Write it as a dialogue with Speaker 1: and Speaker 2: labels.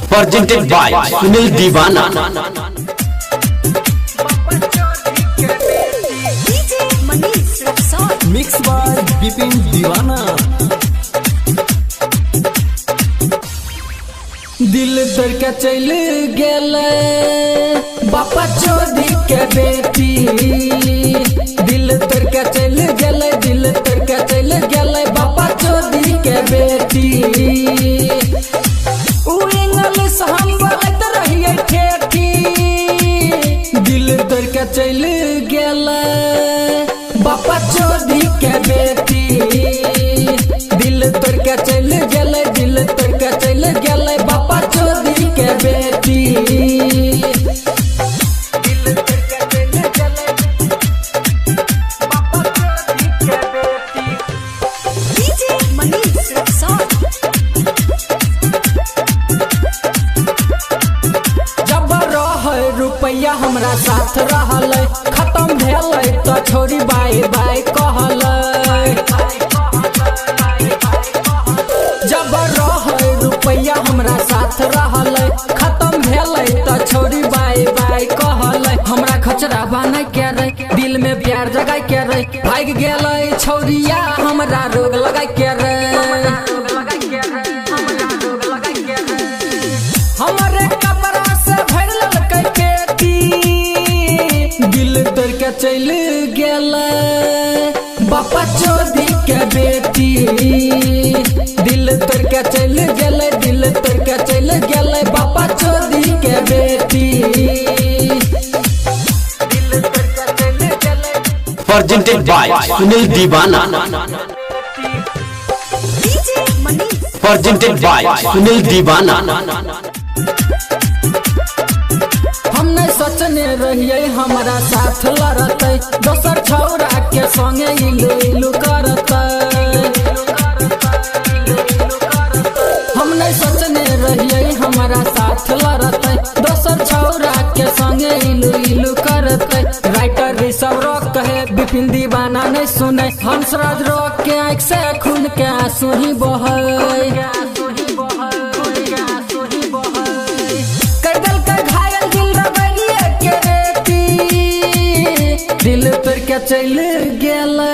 Speaker 1: presented by Sunil Divana।
Speaker 2: Mix by Bipin Diwana. दिल दर के चल गेले बापा चोदी के बेटी, दिल दर के चल गेले, दिल दर के चल गेले बापा चोदी के बेटी। इंग्लिश हम बोलत रहिए ठेठी, दिल दर के चल गेले बापा चोदी के बेटी, दिल तोड़ के चल गेले, दिल तोड़ के चल गेले बापा चोदी के बेटी। दिल तोड़ के चल गेले बापा चोदी के बेटी।
Speaker 3: डीजे मनीष रक्सौल।
Speaker 2: जब रहे रुपया हमरा साथ रहल, खत्म भेल तो छोड़ी बाय बाय कहल। जब रहे रुपया हमरा साथ रहल, खत्म भेल तो छोड़ी बाय बाय कहल। हमरा खचरा बना के रे, दिल में प्यार जगा के रे, भाग गेल छोरिया हमरा रोग लगा के रे। हमारे कपड़ा से भर ललकै पेटी, दिल तोड़ के चल गेले बापा चोदी के बेटी, दिल तोड़ के चल गेले, दिल तोड़ के चल गेले बापा चोदी के बेटी। दिल तोड़ के चल गेले
Speaker 1: presented by Sunil Divana।
Speaker 3: DJ Manish.
Speaker 1: presented by Sunil Divana।
Speaker 2: हम नहीं सोचने रहिए हमारा साथ लड़ते, दोसर छौरा के संगे इलू इलू करते। हम नहीं सोचने रहिए हमारा साथ लड़ते, दोसर छौरा के संगे इलू इलू करते। राइटर ऋषभ रॉक कहे बिपिन दीवाना नहीं सुने, हंसराज रॉक के आँख से खून के आंसू ही बहे। दिल तोड़ के चल गेले